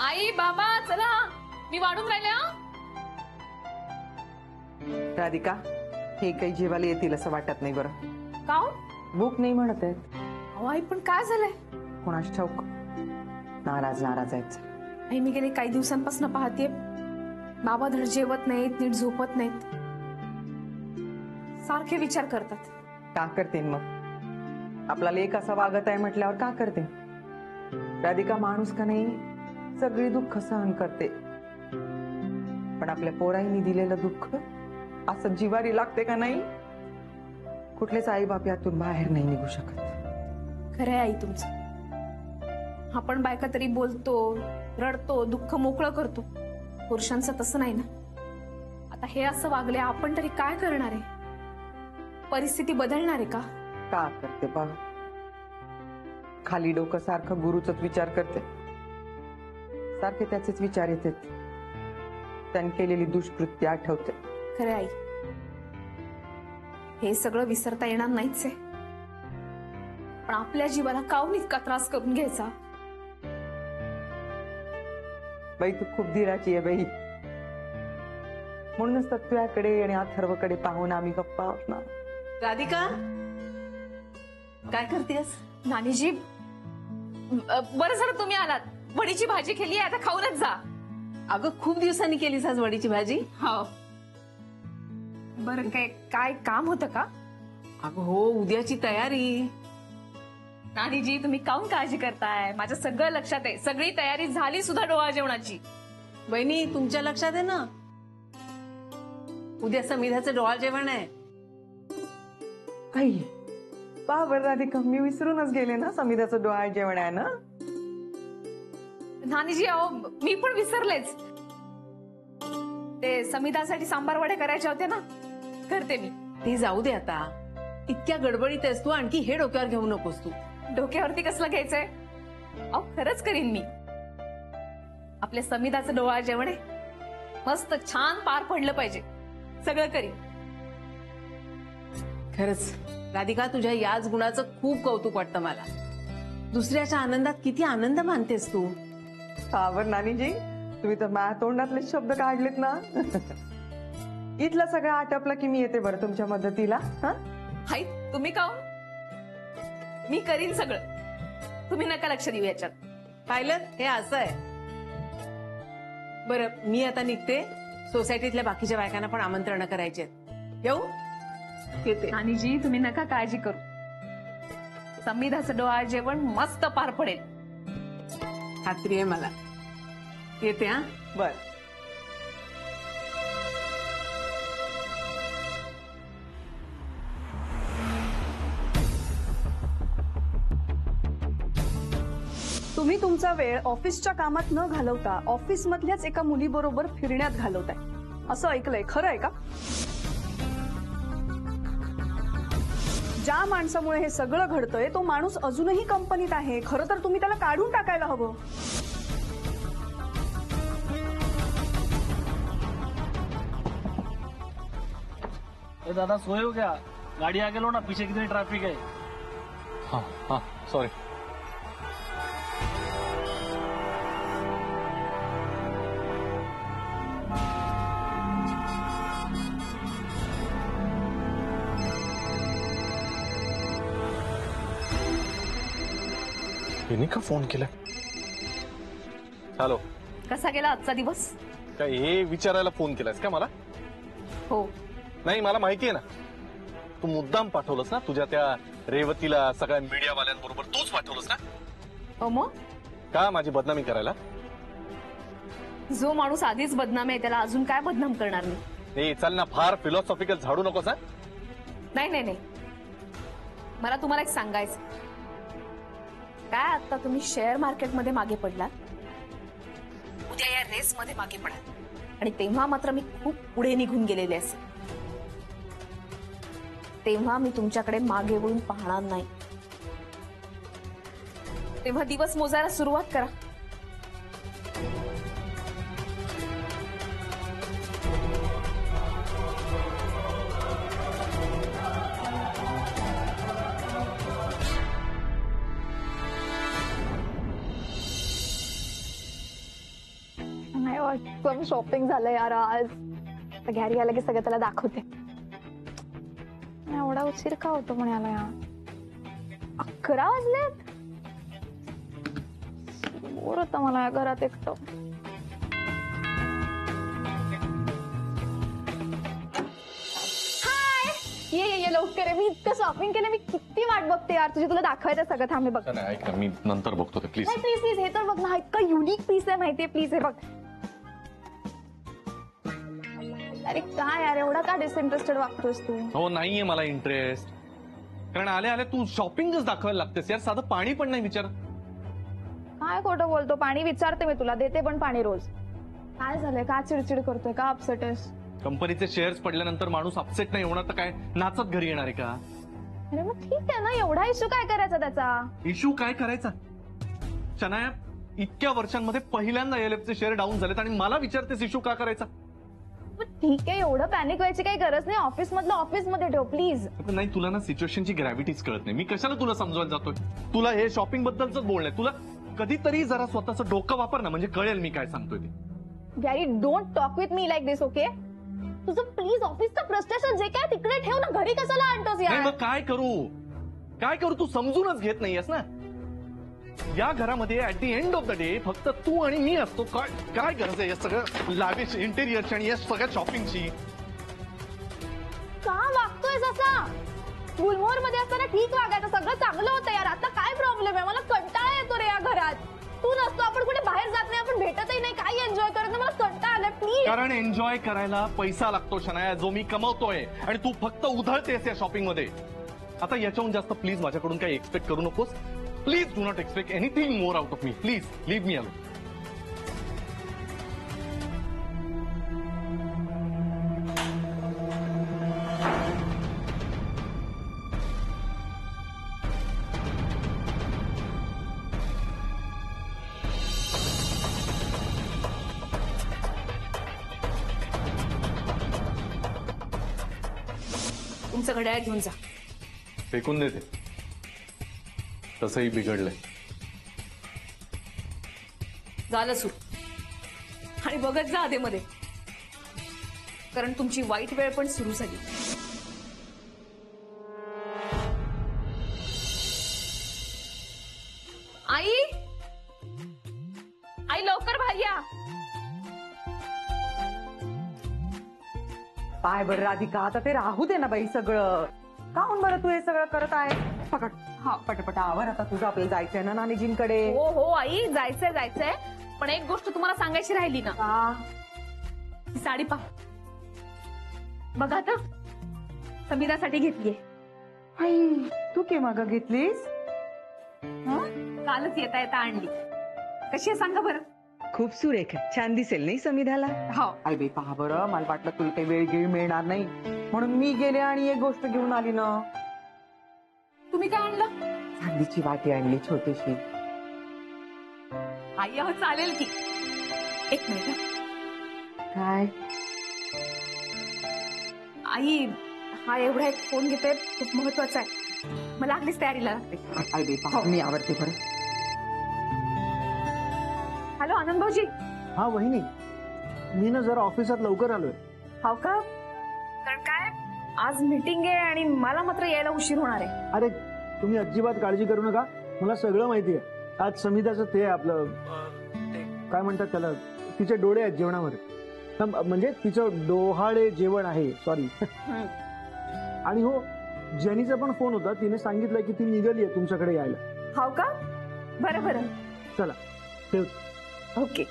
आई बाबा चला, मी वाढून राहिले. राधिका, हे काही जेवायला येतील असं वाटत नाही. बरं का भूक नाही म्हणत आहेत. अहो आई, पण काय झालंय? कोणाच ठाऊक, नाराज आहेत. आई, मी गेले काही दिवसांपासून पाहते बाबा धड जेवत नाहीत, नीट झोपत नाहीत, सारखे विचार करतात. का करते मग? आपला लेक असा वागत आहे म्हटल्यावर का करते? राधिका, माणूस का नाही सगळी दुःख सहन करते, पण आपल्या पोराईनी दिलेलं दुःख असं जिवारी लागते का नाही? कुठलेच आई बाप यातून बाहेर नाही निघू शकत. खरंय आई तुमचं. आपण बायका तरी बोलतो, रडतो, दुःख मोकळं करतो. पुरुषांचं तसं नाही ना. आता हे असं वागले, आपण तरी काय करणार आहे? परिस्थिती बदलणार आहे का? का करते बा? खाली डोकं सारखं गुरुचाच विचार करते, सारखे त्याचेच विचार येतात. त्यांनी केलेली दुष्कृत्य आठवते. खरं आई, हे सगळं विसरता येणार नाहीच आहे, पण आपल्या जीवाला काहून इतका त्रास करून घ्यायचा? बाई, तू खूप धीराची आहे बाई. म्हणूनच तर तुझ्याकडे आणि अथर्वकडे पाहून आम्ही गप्पा आहोत ना. राधिका, काय करतेस? नानीजी, बरं झालं तुम्ही आलात. वडीची भाजी केली आहे, आता खाऊनच जा. अगं, खूप दिवसांनी केलीस आज वडीची भाजी? हो. बरं, काय काम होतं का? अगं हो, उद्याची तयारी. नानीजी, तुम्ही काहून काळजी करताय? माझं सगळं लक्षात आहे. सगळी तयारी झाली सुद्धा डोळा जेवणाची. बहिणी, तुमच्या लक्षात आहे ना, उद्या समिधाचं डोहाळ जेवण आहे. आई बाबर, राधिका, मी विसरूनच गेले ना, समिधाचं डोहाळ जेवण आहे ना. नानीजी, अहो मी पण विसरलेच. ते समिधासाठी सांबार वडे करायचे होते ना, करते मी. ती जाऊ दे आता. इतक्या गडबडीत आहेस तू, आणखी हे डोक्यावर घेऊ नकोस तू. डोक्यावरती कसलं घ्यायचंय? अहो खरंच करीन मी. आपल्या समिधाचं डोहाळ जेवण आहे, मस्त छान पार पडलं पाहिजे. सगळं करीन. खरंच राधिका, तुझ्या याच गुणाचं खूप कौतुक वाटतं मला. दुसऱ्याच्या आनंदात किती आनंद मानतेस तू. बाबर नानीजी, तुम्ही तर माझ्या तोंडातले शब्द काढलेत ना. इथलं सगळं आटपलं की मी येते बरं तुमच्या मदतीला. हाय, तुम्ही काहून? मी करीन सगळं, तुम्ही नका लक्ष देऊ याच्यात. पाहिलं, हे असं आहे. बरं, मी आता निघते. सोसायटीतल्या बाकीच्या बायकांना पण आमंत्रण करायचे. येऊ? येते. नानीजी, तुम्ही नका काळजी करू. समिधाचं डोहाळ जेवण मस्त पार पडेल. खात्री आहे मला. येते हा. बर. तुम्ही तुमचा वेळ ऑफिसच्या कामात न घालवता ऑफिस मधल्याच एका मुलीबरोबर फिरण्यात घालवताय, असं ऐकलंय. खरं आहे का? ज्या माणसामुळे हे सगळं घडतंय तो माणूस अजूनही कंपनीत आहे. खरं तर तुम्ही त्याला काढून टाकायला हवं. दादा, सोए हो क्या? गाड़ी आगे लो ना, पीछे कितनी ट्रैफिक है. हाँ हाँ, सॉरी. का फोन केला? हॅलो, कसा गेला आजचा दिवस? काय हे विचारायला फोन केलास का मला? हो. नाही, मला माहिती आहे ना. तू मुद्दाम पाठवलंस ना तुझ्या त्या रेवतीला सगळ्या मीडियावाल्यांबरोबर. तूच पाठवलंस ना? हो. मग का माझी बदनामी करायला? जो माणूस आधीच बदनाम आहे त्याला अजून काय बदनाम करणार मी? ए चल ना, फार फिलॉसॉफिकल झाडू नकोस. नाही नाही नाही, मला तुम्हाला एक सांगायचं. काय आता तुम्ही शेअर मार्केटमध्ये मागे पडलात, उद्या या रेस मध्ये मागे पडाल, आणि तेव्हा मात्र मी खूप पुढे निघून गेलेले असेल. तेव्हा मी तुमच्याकडे मागे वळून पाहणार नाही. तेव्हा दिवस मोजायला सुरुवात करा. ऑसम शॉपिंग झालं यार आज. आता घरी आलं की सगळं त्याला दाखवते. एवढा उशीर का होतो म्हणाला यार. 11 वाजलेत. बोर होतं मला या घरात एकटं. ये लवकर आहे. मी इतकं शॉपिंग केलं. मी किती वाट बघते यार तुझी. तुला दाखवायचं सगळं. थांब मी बघ. ऐक ना, मी नंतर बघतो ते, प्लीज. नाही प्लीज प्लीज हे तर बघ ना. इतका युनिक पीस आहे माहितीये. प्लीज हे बघ. अरे काय यार एवढा का डिसइंटरेस्टेड वागतोस तू. हो, नाहीये मला इंटरेस्ट. कारण आल्या आल्या तू शॉपिंगच दाखवायला लागतेस यार. साधं पाणी पण नाही विचार. काय खोटं बोलतो. पाणी विचारते मी तुला. देते पण पाणी रोज. काय झालंय. का चिडचिड करतोय. का अपसेट आहेस. कंपनीचे शेअर्स पडल्यानंतर माणूस अपसेट नाही होणार तर काय नाचत घरी येणार आहे का? अरे मग ठीक आहे ना. एवढा इश्यू काय करायचा त्याचा. इश्यू काय करायचा? शनाया, इतक्या वर्षांमध्ये पहिल्यांदा एलएफचे शेअर डाऊन झालेत आणि मला विचारतेस इश्यू का करायचा? ठीक आहे एवढं पॅनिक व्हायची काही गरज नाही. ऑफिस मधलं ऑफिस मध्ये ठेव प्लीज. नाही, तुला ना सिच्युएशनची ग्रॅव्हिटीच कळत नाही. मी कशाला तुला समजवायला जातोय. तुला हे शॉपिंग बद्दलच बोलणं. तुला कधीतरी जरा स्वतःचं डोकं वापर ना, म्हणजे कळेल मी काय सांगतोय ते. Gary don't talk with me like this. Okay तुझं प्लीज ऑफिसचं फ्रस्ट्रेशन जे काय तिकडे ठेव ना. घरी कशाला आणतोस नाही यार. मग काय करू तू समजूनच घेत नाहीयेस ना. या घरामध्ये at the end of the day फक्त तू आणि मी असतो. काय गरज आहे या सगळं लॅविश इंटेरियरची आणि या सगळ्या शॉपिंगची? का वागतोयस असा. गुलमोहर मध्ये असताना ठीक वागायचं. सगळं चांगलं होतं यार. आता काय प्रॉब्लेम आहे. मला कंटाळा येतो रे या घरात. तू नसतो. आपण कुठे बाहेर जात नाही. आपण भेटतही नाही. काही एन्जॉय करत नाही. मला कंटाळा आलाय प्लीज. कारण एन्जॉय करायला पैसा लागतो शनाया, जो मी कमवतोय. आणि तू फक्त उधळतेस या शॉपिंग मध्ये. आता याच्याहून जास्त प्लीज माझ्याकडून काही एक्सपेक्ट करू नकोस. Please do not expect anything more out of me. Please leave me alone. तुमचं घड्याळ घेऊन जा. फेकून देते. तसंही बिघडलंय. झालं सुरू. आणि बघत जा आधेमध्ये, कारण तुमची वाईट वेळ पण सुरू झाली. आई आई लवकर बाहेर या. पाय बरं राधिका, आता ते राहू दे ना बाई सगळं. काहून बरं तू हे सगळं करत आहे. पकड. हा पटपट आवर आता. तुझं आपल्याला जायचंय ना नानीजींकडे. हो हो आई जायचंय. पण एक गोष्ट तुम्हाला सांगायची राहिली ना. ही साडी पहा. बघा आता समीरासाठी घेतलीये. आई तू केव्हा ग घेतलीस. कालच येता आणली. कशी आहे सांगा बरं. खूप सुरेख आहे. छान दिसेल नाही समिधाला. हो आई बाई पहा बरं. मला वाटलं तुला काही वेळ मिळणार नाही म्हणून मी गेले आणि एक गोष्ट घेऊन आली ना. तुम्ही काय आणलं. चांदीची वाटी आणली छोटीशी. आई अहो चालेल की. एक मिनिट हं. काय आई हा एवढा एक फोन घेते. खूप महत्वाचा आहे. मला अगदीच तयारीला लागते. आई बाई पहा मी आवडते बरं. हॅलो आनंद भाऊजी. हा वहिनी, मी ना जरा ऑफिसात लवकर आलोय. हो का. कारण काय आज मीटिंग आहे आणि मला मात्र यायला उशीर होणार आहे. अरे तुम्ही अजिबात काळजी करू नका. मला सगळं माहिती आहे. आज समिताचं ते आपलं ते काय म्हणतात त्याला, तिचे डोळे आहेत जेवणामध्ये. म्हणजे तिचं डोहाळे जेवण आहे. सॉरी. आणि हो जेनीचा पण फोन होता. तिने सांगितलं की ती निघाली आहे तुमच्याकडे यायला. हो का. बरं चला ठेव. ओके.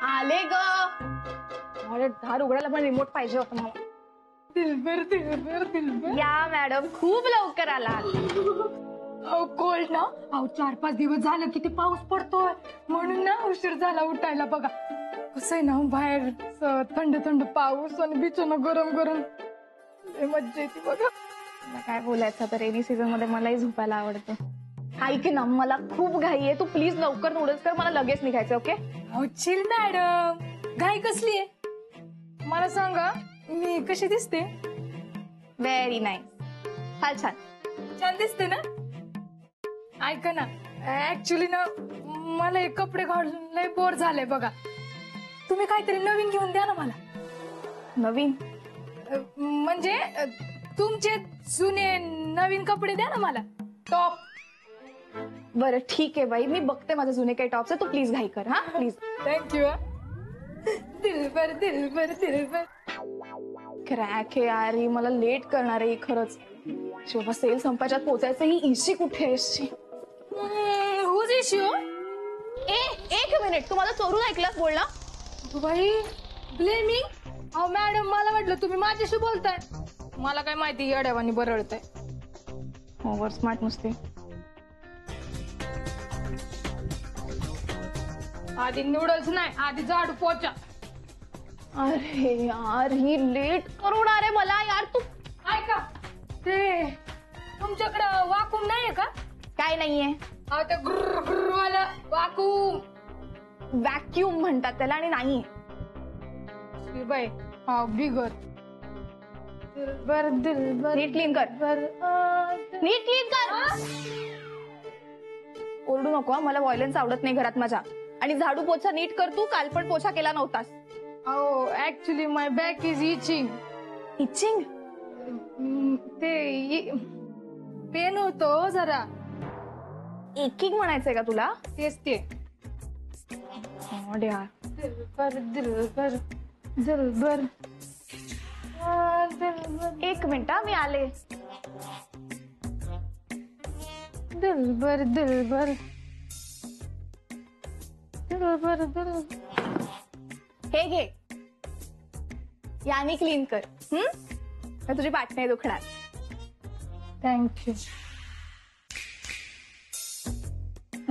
आले ग. अरे दार उघडायला पण रिमोट पाहिजे होतं मला. या मॅडम खूप लवकर आला. कोल्ड ना. अहो 4-5 दिवस झालं किती पाऊस पडतोय म्हणून ना उशीर झाला उठायला. बघा कसं आहे ना बाहेर थंड थंड पाऊस आणि बिचानं गरम गरम. मज्जा येते बघा. मला काय बोलायचं तर रेनी सीझन मध्ये मलाही झोपायला आवडतं. ऐक ना मला खूप घाई आहे. तू प्लीज लवकर नूडल्स कर. मला लगेच निघायचं. ओके अहो चिल मॅडम. घाई कसली आहे मला सांगा. मी कशी दिसते. Very nice. फार छान. छान दिसते ना. ऐका ना, ऍक्च्युली ना मला हे कपडे घालून लय बोर झाले बघा. तुम्ही काहीतरी नवीन घेऊन द्या ना मला. नवीन? म्हणजे तुमचे जुने नवीन कपडे द्या ना मला. टॉप. बरं ठीक आहे बाई, मी बघते माझे जुने काही टॉप्स आहे, तू प्लीज घाई कर हा please. Thank you. Dilbar Dilbar Dilbar. Crack आहे यार, ही मला लेट करणार आहे ही खरंच. शोभा सेल संपायच्यात पोचायचं, ही इशी कुठे आहे इशी? Whose issue? एक मिनिट, तू माझं चोरून ऐकलंस बोलणं? बाई ब्लेमिंग. अहो मॅडम, मला वाटलं तुम्ही माझ्याशी बोलताय. मला काय माहिती येड्यावानी बरळतंय. ओव्हर स्मार्ट नुसते. आधी नूडल्स नाही, आधी झाडू पोचा. अरे यार, ही लेट करून आहे मला यार. तू ऐका, ते तुमच्याकडं वाकूम नाहीये का? काय नाहीये? अहो ते गुर्र गुर्र वाला वाकूम. व्हॅक्यूम म्हणतात त्याला आणि नाही. बाई हा बिगर. दिलबर दिलबर. नीट क्लीन कर. नीट क्लीन कर. ओरडू नको हा, मला व्हायलन्स आवडत नाही घरात माझ्या. आणि झाडू पोछा नीट कर तू, काल पण पोछा केला नव्हतास. अहो actually my back is itching. Itching? ते पेन होतो जरा. एकिंग म्हणायचंय का तुला? तेच ते. यार दिलबर दिलबर दिलबर. एक मिनिट हा, मी आले. दिलबर दिलबर दिलबर दिल. हे घे, याने क्लीन कर. तर तुझी पाठ नाही दुखणार. थँक्यू.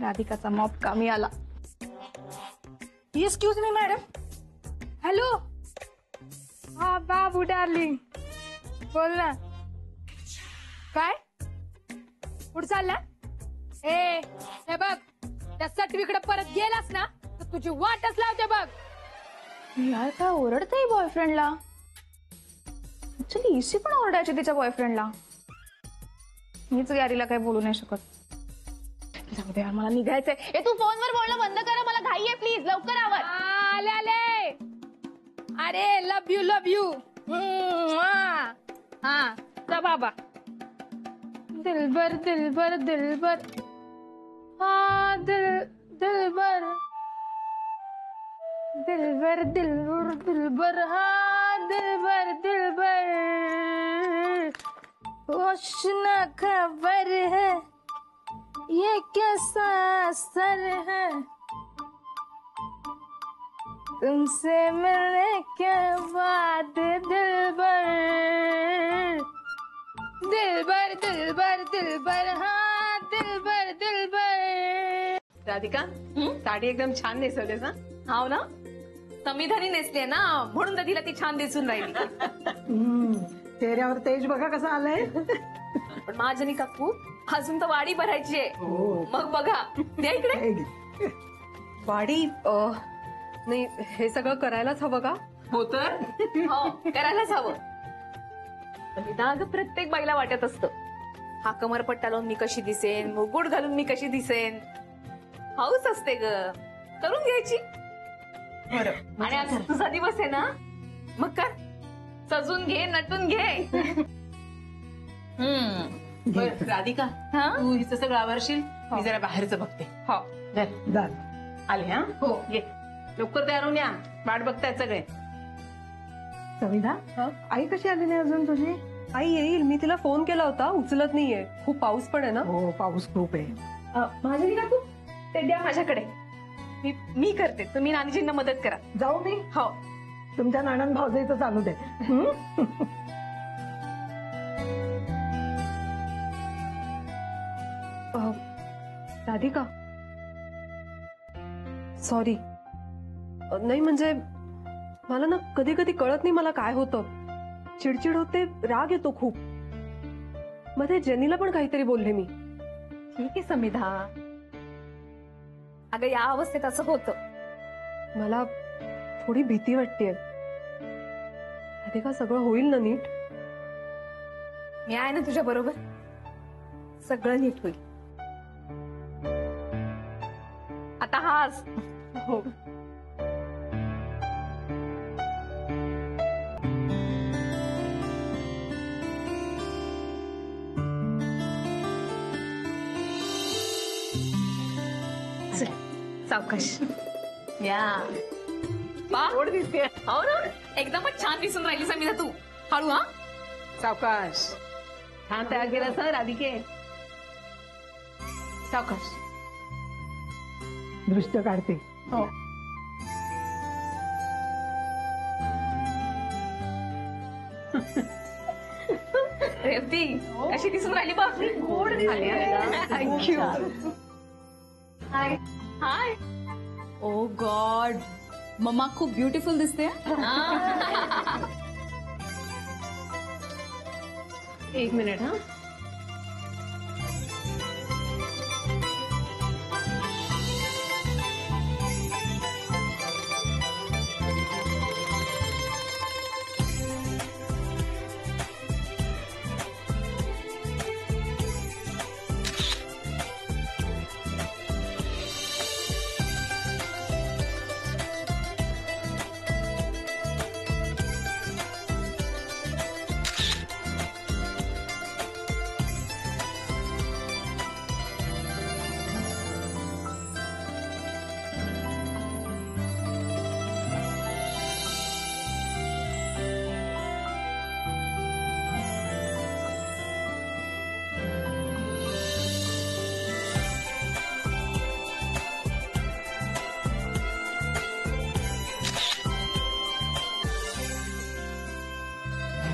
राधिकाचा मॉप कामी आला. Excuse me madam. हॅलो. हा बाबू डार्लिंग, बोल ना. काय कुठं चालला? हे बघ, त्या सटवीकडे परत गेलास ना तर तुझी वाटच लावते बघ. यार काय ओरडते बॉयफ्रेंडला. ऍक्च्युली इसी पण ओरडायची तिच्या बॉयफ्रेंडला. मीच गॅरीला काही बोलू नाही शकत. जाऊ दे यार, मला निघायचंय. ए तू फोनवर बोलणं बंद कर, मला घाई आहे. प्लीज लवकर आवर. आले आले. अरे लव यू. हा जा बाबा. दिलबर दिलबर दिलबर. हा दिलबर दिलबर दिलबर दिलबर. हा दिलबर दिलबर. होश न खबर है ये कैसा असर है, तुमसे मिलने के बाद दिलबर दिलबर दिलबर दिलबर. हा दिलबर दिलबर. राधिका, साडी एकदम छान नेसवलीस ना. हाव ना, संविधानी नेसली ना म्हणून तर तिला ती छान दिसून राहिली. चेहऱ्यावर तेज बघा कसं आलंय. पण महाजनी काकू, अजून तर वाडी भरायची आहे. मग बघा द्या इकडे. वाडी नाही, हे सगळं करायलाच हवं का? हो तर हो, करायलाच हवं. निदाग प्रत्येक बाईला वाटत असतं, हा कमरपट्टा लावून मी कशी दिसेन, मुकुट घालून मी कशी दिसेन. हाऊस असते ग, करून घ्यायची. बरं. आणि आज तुझा दिवस आहे ना, मग कर, सजून घे, नटून घे. बरं, राधिका, हा? तू हिचं सगळं आवरशील, मी जरा बाहेरचं बघते. हो. धर. आले हा. हो. ये लवकर तयार होऊन या, वाट बघतायत सगळे. संविधा, आई कशी आली नाही अजून तुझी? आई येईल, मी तिला फोन केला होता, उचलत नाहीये. खूप पाऊस पण आहे ना. हो, पाऊस खूप आहे. महाजनी काकू, ते द्या माझ्याकडे. मी करते, तुम्ही नानीजींना मदत करा. जाऊ मी? हो. तुमच्या नानान भावजाईचं चालू दे. राधिका, सॉरी. नाही म्हणजे मला ना कधी कधी कळत नाही मला काय होतं. चिडचिड होते, राग येतो खूप. मध्ये जेनीला पण काहीतरी बोलले मी. ठीक आहे संविधा, अगं या अवस्थेत असं होतं. मला थोडी भीती वाटतेय. राधिका, सगळं होईल ना नीट? मी आहे ना तुझ्या बरोबर, सगळं नीट होईल. हाच. हो. सावकाश. या वा, गोड दिसते हो ना. एकदमच छान दिसून राहिली समीरा तू. हळू हा. सावकाश. छान तयार केलं सर राधिके. सावकाश. दृश्य काढते. हो. रेवती कशी दिसून राहिली बघ. गोड थँक्यू. हाय. हाय. ओ गॉड, मम्मा खूप ब्युटिफुल दिसते. एक मिनिट हा.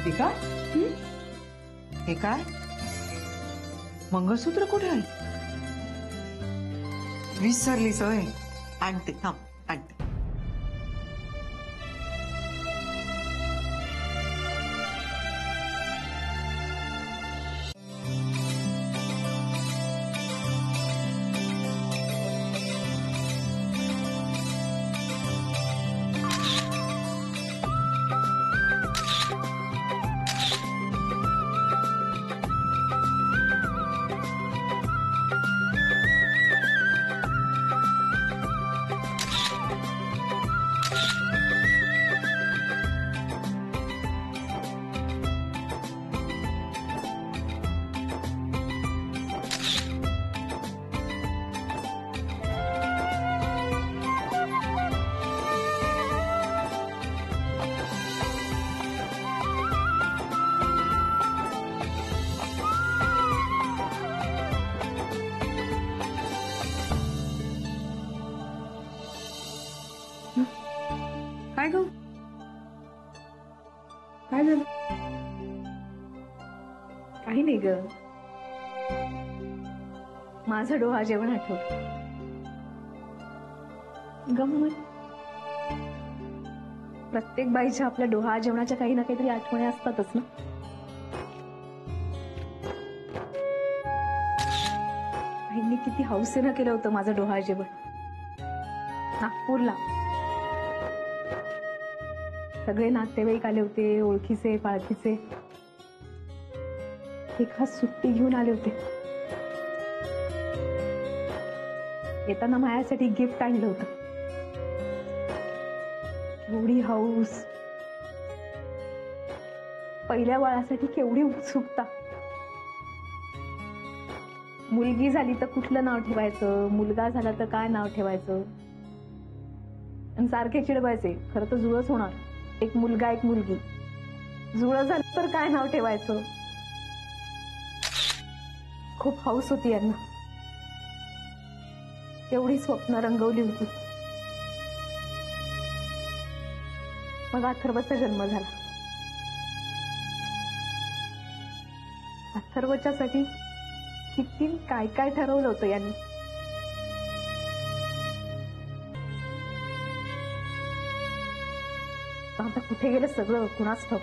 राधिका, हे काय? मंगळसूत्र कुठे आहे? विसरलीस होय. आणते, थांब आणते. काय ग? काय झालं? काही नाही ग. माझं डोहा जेवण आठवलं. गंमत. प्रत्येक बाईच्या आपल्या डोहा जेवणाच्या काही ना काहीतरी आठवणी असतातच ना. आईंनी किती हौसेनं केलं होतं माझं डोहा जेवण. नागपूरला सगळे नातेवाईक आले होते, ओळखीचे पाळखीचे. एक खास सुट्टी घेऊन आले होते. येताना माझ्यासाठी गिफ्ट आणलं होतं. एवढी हौस, पहिल्या बाळासाठी केवढी उत्सुकता. मुलगी झाली तर कुठलं नाव ठेवायचं, मुलगा झाला तर काय नाव ठेवायचं. आणि सारखे चिडवायचे, खरं तर जुळच होणार. एक मुलगा एक मुलगी, जुळं झालं तर काय नाव ठेवायचं. खूप हौस होती यांना. एवढी स्वप्न रंगवली होती. मग अथर्वचा जन्म झाला. अथर्वच्या साठी किती काय काय ठरवलं होतं यांनी. आता कुठे गेलं सगळं कुणास ठाऊक.